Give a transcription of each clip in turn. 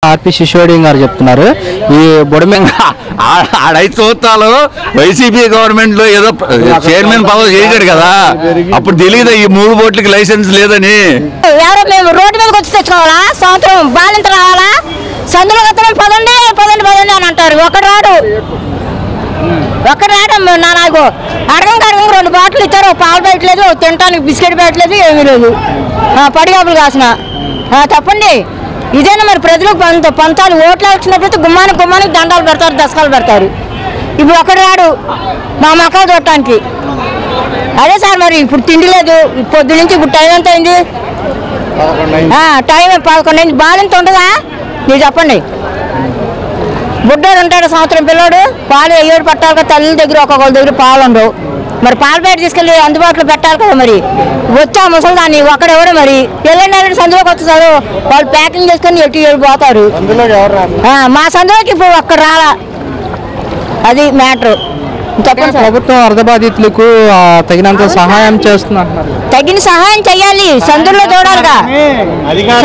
ఆర్పి శిశోడియం గారు చెప్తున్నారు ఈ బొడమెంగ ఆడైదు సంవత్సరాలు వైసీపీ గవర్నమెంట్ లో ఏదో చైర్మన్ పదవి చేశాడు కదా, అప్పుడు తెలియదు ఈ 3 బోట్లకి లైసెన్స్ లేదని. ఎవరో మేము రోడ్డు మీదకి వచ్చి తెచ్చుకోవాలా, సంవత్సరం బాలింత రావాలా, సందులో పదండి పదండి పదండి అని అంటారు. ఒకడు రాడు నాకు అడగం 2 బాటిల్ ఇచ్చారు, పాలు పెట్టలేదు, తినడానికి బిస్కెట్ పెట్టలేదు, ఏమీ లేదు. పడిగాపులు కాసిన చెప్పండి. ఇదేనా మరి ప్రజలకు పంతాలు ఓట్లు వచ్చినప్పుడు గుమ్మానికి దండాలు పెడతారు, దశకాలు పెడతారు. ఇప్పుడు ఒకడు రాడు మా మొక్కలు చూడటానికి. అదే సార్ మరి ఇప్పుడు తిండి లేదు, పొద్దు నుంచి ఇప్పుడు టైం ఎంత అయింది? టైం 11 అయింది. బాలింత ఉండదా మీరు చెప్పండి? బుడ్డోడు ఉంటాడు సంవత్సరం పిల్లోడు, పాలు ఏడు పట్టాలి కదా, తల్లి దగ్గర ఒక్కొక్కరి దగ్గర పాలు ఉండవు. మరి పాలు బయట తీసుకెళ్ళి అందుబాటులో పెట్టాలి కదా. మరి వచ్చా ముసలిదాన్ని ఒకడెవడు మరి వెళ్ళండి సందులోకి వచ్చేసారు, వాళ్ళు ప్యాకింగ్ చేసుకొని ఎటు పోతారు. మా సందులోకి ఇప్పుడు ఒక్కడు రాలా, అది మ్యాటర్. చెప్పండి సార్. ప్రభుత్వం వరద బాధితులకు తగినంత సహాయం చేస్తున్నారు. తగిన సహాయం చెయ్యాలి, సందుల్లో చూడాలిగా.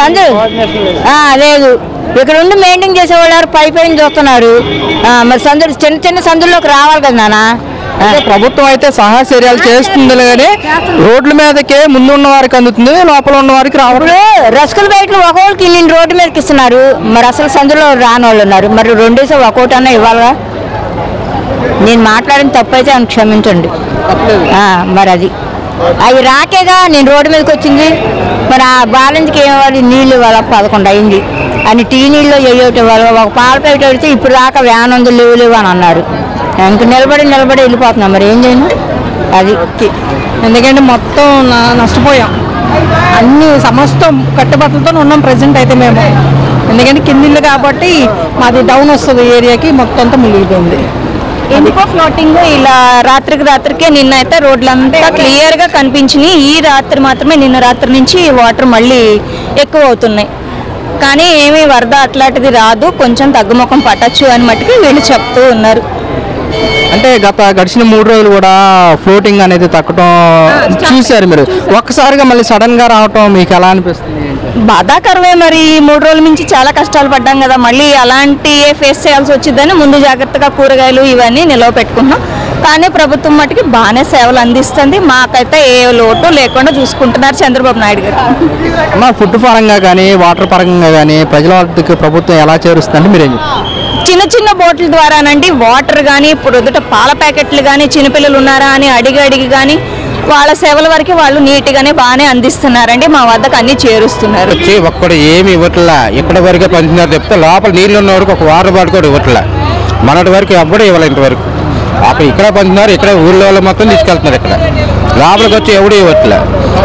సందు లేదు, ఇక్కడ ఉండి మెయింటైన్ చేసేవాళ్ళు పైన చూస్తున్నారు. మరి సందులు చిన్న సందుల్లోకి రావాలి కదా నాన్న. ప్రభుత్వం అయితే సహాయ చర్యలు చేస్తుంది కానీ రోడ్ల మీదకే ముందు ఉన్న వారికి అందుతుంది, లోపల ఉన్న వారికి రావడం. రసకులు బయటలు ఒక్కొక్కరికి ఇన్ని రోడ్డు మీదకి ఇస్తున్నారు, మరి అసలు సందులో రాని వాళ్ళు ఉన్నారు. మరి 2 డేస్ ఒక్కొక్కటి అన్నా ఇవ్వాలిగా. నేను మాట్లాడిన తప్పు అయితే అని క్షమించండి. మరి అది అవి రాకేగా నేను రోడ్డు మీదకి వచ్చింది. మరి ఆ బాలెందుకు ఏమవ్వాలి? నీళ్ళు ఇవ్వాలి, 11 అయింది అని టీ నీళ్ళు వేయటం ఇవ్వాలి. ఒక పాల ప్యాకెట్ పెడితే ఇప్పుడు దాకా వ్యాన్ ఉంది లేవు అని అన్నారు. ఇంక నిలబడి వెళ్ళిపోతున్నాం, మరి ఏం చేయను. అది ఎందుకంటే మొత్తం నష్టపోయాం, అన్ని సమస్తం కట్టుబాట్లతో ఉన్నాం ప్రజెంట్ అయితే మేము. ఎందుకంటే కిందిళ్ళు కాబట్టి మాది డౌన్ వస్తుంది ఏరియాకి, మొత్తం అంతా మునిగిపోయింది. ఎందుకో ఫ్లోటింగ్ ఇలా రాత్రికే నిన్న అయితే రోడ్లంతా క్లియర్గా కనిపించినాయి. ఈ రాత్రి మాత్రమే, నిన్న రాత్రి నుంచి వాటర్ మళ్ళీ ఎక్కువ అవుతున్నాయి. కానీ ఏమీ వరద అట్లాంటిది రాదు, కొంచెం తగ్గుముఖం పట్టచ్చు అని మట్టుకి వీళ్ళు చెప్తూ ఉన్నారు. అంటే గడిచిన 3 రోజులు కూడా ఫ్లోటింగ్ అనేది తగ్గటం చూశారు మీరు. ఒక్కసారిగా మళ్ళీ సడన్ గా రావటం మీకు ఎలా అనిపిస్తుంది? బాధాకరమే. మరి 3 రోజుల నుంచి చాలా కష్టాలు పడ్డాం కదా, మళ్ళీ అలాంటి ఫేస్ చేయాల్సి వచ్చిందని ముందు జాగ్రత్తగా కూరగాయలు ఇవన్నీ నిల్వ పెట్టుకున్నాం. కానీ ప్రభుత్వం మటుకి బాగానే సేవలు అందిస్తుంది, మాకైతే ఏ లోటు లేకుండా చూసుకుంటున్నారు చంద్రబాబు నాయుడు గారు. మా ఫుడ్ పరంగా కానీ వాటర్ పరంగా కానీ ప్రజల వద్దకు ప్రభుత్వం ఎలా చేరుస్తుంది మీరేం? చిన్న బోట్ల ద్వారానండి వాటర్ కానీ, ప్రొద్దుట పాల ప్యాకెట్లు కానీ, చిన్నపిల్లలు ఉన్నారా అని అడిగి కానీ వాళ్ళ సేవల వరకు వాళ్ళు నీట్గానే బాగానే అందిస్తున్నారండి. మా వద్దకు అన్ని చేరుస్తున్నారు. ఒక్కడు ఏమి ఇవ్వట్లా, ఇక్కడ వరకే పంచుతున్నారు చెప్తే లోపల నీళ్ళు ఉన్న వరకు ఒక వాటర్ బాటిల్ కూడా ఇవ్వట్లా. మనటి వరకు ఎప్పుడూ ఇవ్వాలి, ఇంతవరకు అప్పుడు ఇక్కడ పంచుతున్నారు, ఇక్కడ ఊళ్ళో వాళ్ళు మొత్తం తీసుకెళ్తున్నారు. ఇక్కడ లోపలికి వచ్చి ఎవడూ ఇవ్వట్లే.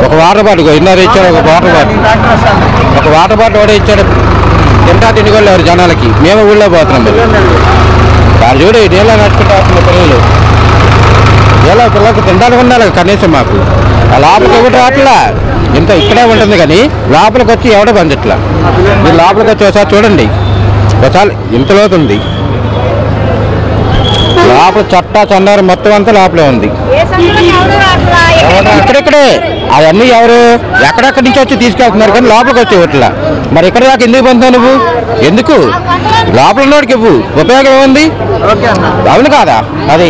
ఒక వాటర్ బాటిల్ ఇన్నర ఇచ్చాడు, ఒక వాటర్ బాటిల్ కూడా ఇచ్చాడు. తిండి కూడా లేరు జనాలకి, మేము ఊళ్ళో పోతున్నాం. వారు చూడు నీళ్ళ నడుచుకుంటూ వస్తున్న పిల్లలు, ఇలా పిల్లలకు తినడానికి ఉండాలి కనీసం. మాకు ఆ లోపలికి ఎవరు రావట్లా, ఇంత ఇక్కడే ఉంటుంది కానీ లోపలికి వచ్చి ఎవడో పంచట్లా. మీరు లోపలికి వచ్చి ఒకసారి చూడండి, ఒకసారి ఇంతలోతుంది లోపల చండారు మొత్తం అంతా లోపలే ఉంది. ఇక్కడిక్కడే అవన్నీ ఎవరు ఎక్కడెక్కడి నుంచి వచ్చి తీసుకెళ్తున్నారు కానీ లోపలికి వచ్చి ఇవ్వట్లా. మరి ఇక్కడ దాకా ఎందుకు పొందుతావు నువ్వు? ఎందుకు లోపల ఉన్నోడికి ఇవ్వు, ఉపయోగం ఏముంది? అవును కాదా? అది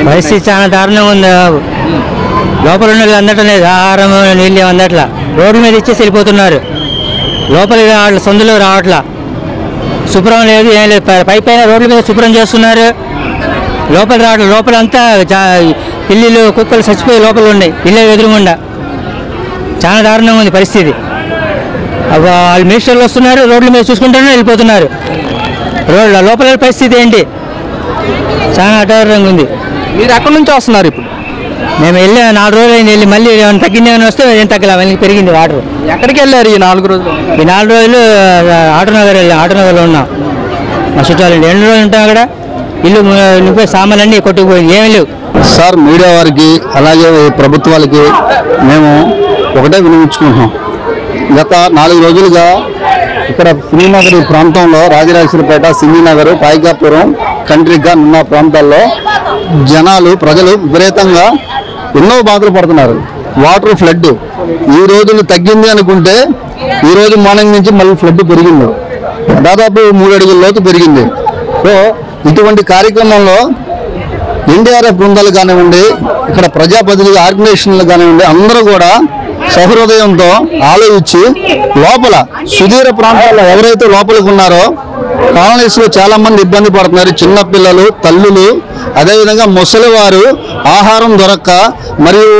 పరిస్థితి చాలా దారుణంగా ఉంది. లోపల ఉన్నది అందటం లేదు, ఆహారం నీళ్ళు అందట్లా. రోడ్డు మీద ఇచ్చేసి వెళ్ళిపోతున్నారు, లోపలికి రావట్లా, సందులో రావట్లా. శుభ్రం లేదు, ఏం లేదు. పైన రోడ్ల మీద శుభ్రం చేస్తున్నారు, లోపల రావట్లేదు. లోపలంతా పిల్లిలు కుక్కలు చచ్చిపోయి లోపల ఉన్నాయి, ఇళ్ళ ఎదురుగుండా. చాలా దారుణంగా ఉంది పరిస్థితి. వాళ్ళు మినిస్టర్లు వస్తున్నారు, రోడ్ల మీద చూసుకుంటూనే వెళ్ళిపోతున్నారు. లోపల పరిస్థితి ఏంటి? చాలా దారుణంగా ఉంది. మీరు ఎక్కడి నుంచి వస్తున్నారు ఇప్పుడు? మేము వెళ్ళి 4 రోజులు అయింది, వెళ్ళి మళ్ళీ ఏమైనా తగ్గింది ఏమైనా వస్తే ఏం తగ్గలే, మళ్ళీ పెరిగింది వాటర్. ఎక్కడికి వెళ్ళారు ఈ 4 రోజులు? ఈ 4 రోజులు ఆటోనగర్ వెళ్ళాం, ఆటోనగర్లో ఉన్నాం. మా చుట్టాలు 2 రోజులు ఉంటాం అక్కడ. ఇల్లు నింపే సామాన్లన్నీ కొట్టుకుపోయింది, ఏమీ లేవు. సార్ మీడియా వారికి అలాగే ప్రభుత్వాలకి మేము ఒకటే వినియోగించుకుంటున్నాం. గత 4 రోజులుగా ఇక్కడ శ్రీనగర్ ప్రాంతంలో రాజరాజేశ్వరపేట, సింగినగర్, పాయికాపురం, కంట్రిగా ఉన్న ప్రాంతాల్లో ప్రజలు విపరీతంగా ఎన్నో బాధలు పడుతున్నారు. వాటర్ ఫ్లడ్ ఈ రోజులు తగ్గింది అనుకుంటే ఈ రోజు మార్నింగ్ నుంచి మళ్ళీ ఫ్లడ్ పెరిగింది. దాదాపు 3 అడుగుల లోతు పెరిగింది. సో ఇటువంటి కార్యక్రమంలో ఎన్డీఆర్ఎఫ్ బృందాలు కానివ్వండి, ఇక్కడ ప్రజాప్రతినిధులు ఆర్గనైజేషన్లు కానివ్వండి, అందరూ కూడా సహృదయంతో ఆలోచించి లోపల సుదూర ప్రాంతాల్లో ఎవరైతే లోపలికి ఉన్నారో కాలనీస్ లో చాలా మంది ఇబ్బంది పడుతున్నారు. చిన్నపిల్లలు, తల్లులు, అదేవిధంగా ముసలివారు ఆహారం దొరక్క మరియు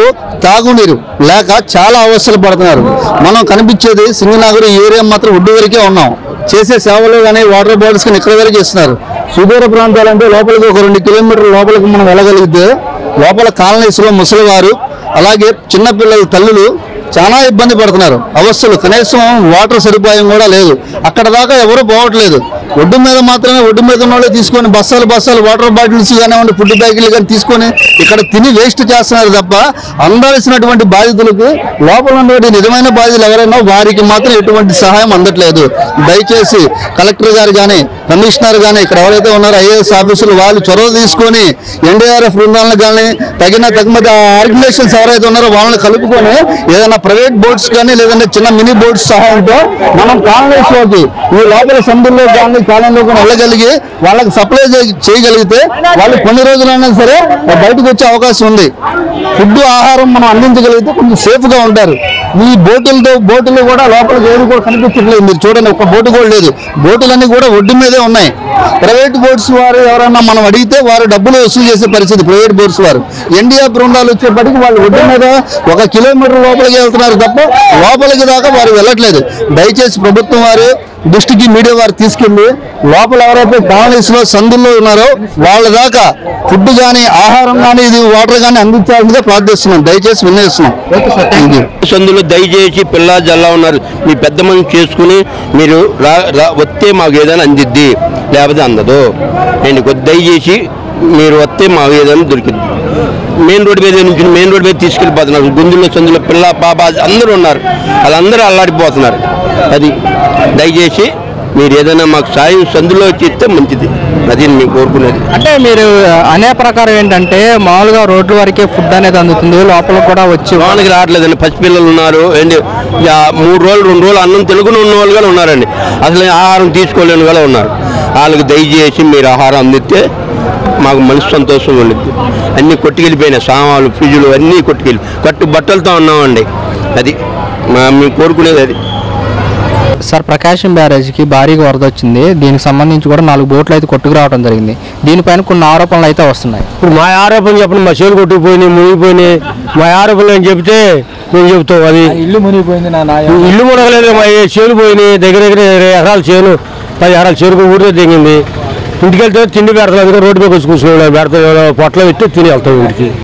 తాగునీరు లేక చాలా అవస్థలు పడుతున్నారు. మనం కనిపించేది సింగనగర్ ఏరియా మాత్రం ఒడ్డు వరకే ఉన్నాం. చేసే సేవలు కానీ వాటర్ బాటిల్స్ కానీ ఇక్కడ వరకు ఇస్తున్నారు. సుదూర ప్రాంతాలంటే లోపలికి ఒక 2 కిలోమీటర్ల లోపలికి మనం వెళ్ళగలిగితే లోపల కాలనీస్ లో ముసలివారు అలాగే చిన్నపిల్లల తల్లులు చాలా ఇబ్బంది పడుతున్నారు. అవస్థలు కనీసం వాటర్ సదుపాయం కూడా లేదు. అక్కడ దాకా ఎవరు పోవట్లేదు. ఒడ్డు మీద మాత్రమే ఒడ్డు మీద ఉన్న వాళ్ళే తీసుకొని బస్సాలు వాటర్ బాటిల్స్ కానివ్వండి, ఫుడ్ ప్యాకెట్లు కానీ తీసుకొని ఇక్కడ తిని వేస్ట్ చేస్తున్నారు తప్ప అందాల్సినటువంటి బాధితులకు లోపల ఉన్నటువంటి నిజమైన బాధితులు ఎవరైనా వారికి మాత్రం ఎటువంటి సహాయం అందట్లేదు. దయచేసి కలెక్టర్ గారు కానీ, కమిషనర్ కానీ, ఇక్కడ ఎవరైతే ఉన్నారో ఐఏఎస్ ఆఫీసులు వాళ్ళు చొరవ తీసుకొని ఎన్డీఆర్ఎఫ్ బృందాలను కానీ తగిన ఆర్గనైజేషన్స్ ఎవరైతే ఉన్నారో వాళ్ళని కలుపుకొని ఏదైనా ప్రైవేట్ బోట్స్ కానీ లేదంటే చిన్న మినీ బోట్స్ సహాయంతో మనం కాలనీస్ లోకి ఈ లోపల సందుల్లో కానీ కాలనీలో కానీ వెళ్ళగలిగి వాళ్ళకి సప్లై చేయగలిగితే వాళ్ళు కొన్ని రోజులైనా సరే బయటకు వచ్చే అవకాశం ఉంది. ఫుడ్ ఆహారం మనం అందించగలిగితే కొంచెం సేఫ్ గా ఉంటారు. ఈ బోటులు కూడా లోపలికి ఏది కూడా కనిపించట్లేదు. మీరు చూడండి, ఒక్క బోటు కూడా లేదు. బోటులన్నీ కూడా ఒడ్డు మీదే ఉన్నాయి. ప్రైవేట్ బోట్స్ వారు ఎవరన్నా మనం అడిగితే వారు డబ్బులు వసూలు చేసే పరిస్థితి. ప్రైవేట్ బోట్స్ వారు ఎన్డీఆర్ బృందాలు వచ్చేప్పటికి వాళ్ళు ఒడ్డు మీద 1 కిలోమీటర్ లోపలికి వెళ్తున్నారు తప్ప లోపలికి దాకా వారు వెళ్ళట్లేదు. దయచేసి ప్రభుత్వం వారు దృష్టికి మీడియా వారు తీసుకెళ్లి లోపల ఎవరైతే కాలనీస్ లో సందుల్లో ఉన్నారో వాళ్ళ దాకా ఫుడ్ కానీ ఆహారం కానీ ఇది వాటర్ కానీ అందించాలని ప్రార్థిస్తున్నాం. దయచేసి విన్నవిస్తున్నాం. సందులో దయచేసి పిల్ల జల్లా ఉన్నారు, మీ పెద్ద మనిషి చేసుకుని మీరు వస్తే మాకు ఏదైనా అందిద్ది, లేకపోతే అందదు. నేను దయచేసి మీరు వస్తే మాకు ఏదైనా దొరికింది. మెయిన్ రోడ్డు మీద తీసుకెళ్ళిపోతున్నారు. గుందులో సందులో పిల్ల పాప అందరూ ఉన్నారు, వాళ్ళందరూ అల్లాడిపోతున్నారు. అది దయచేసి మీరు ఏదైనా మాకు సాయం సందులో వచ్చి ఇస్తే మంచిది. అది మీకు కోరుకునేది. అంటే మీరు అనే ప్రకారం ఏంటంటే మామూలుగా రోడ్ల వరకే ఫుడ్ అనేది అందుతుంది, లోపల కూడా వచ్చి వాళ్ళకి రావట్లేదండి. పసిపిల్లలు ఉన్నారు అండి, 3 రోజులు 2 రోజులు అన్నం తెలుగుని ఉన్న వాళ్ళు కూడా ఉన్నారండి. అసలు ఆహారం తీసుకోలేని కూడా ఉన్నారు. వాళ్ళకి దయచేసి మీరు ఆహారం అందిస్తే మాకు మనసు సంతోషంగా ఉండేది. అన్నీ కొట్టుకెళ్ళిపోయినాయి, సామాన్లు ఫ్రిడ్జ్లు అన్నీ కట్టు బట్టలతో ఉన్నామండి. అది మేము కోరుకునేది. అది సార్, ప్రకాశం బ్యారేజ్కి భారీగా వరద వచ్చింది. దీనికి సంబంధించి కూడా 4 బోట్లు అయితే కొట్టుకు రావడం జరిగింది. దీనిపైన కొన్ని ఆరోపణలు అయితే వస్తున్నాయి. ఇప్పుడు మా ఆరోపణలు చెప్పండి. మా చేలు కొట్టుకుపోయినాయి, మునిగిపోయినాయి. మా ఆరోపణలు అని చెప్తే మేము చెప్తాం. అది ఇల్లు మునిగిపోయింది, ఇల్లు మునగలేదు. మా చేలు పోయినాయి. దగ్గర 20 ఎకరాల చేను, 10 ఎకరాల చేరుకు ఊరితో దిగింది. ఇంటికి వెళ్తే తిండి పెడతాం. రోడ్డు మీద వచ్చి కూర్చున్నాం. పెడతాం, పొట్టలో పెట్టి తిని వెళ్తాం ఇంటికి.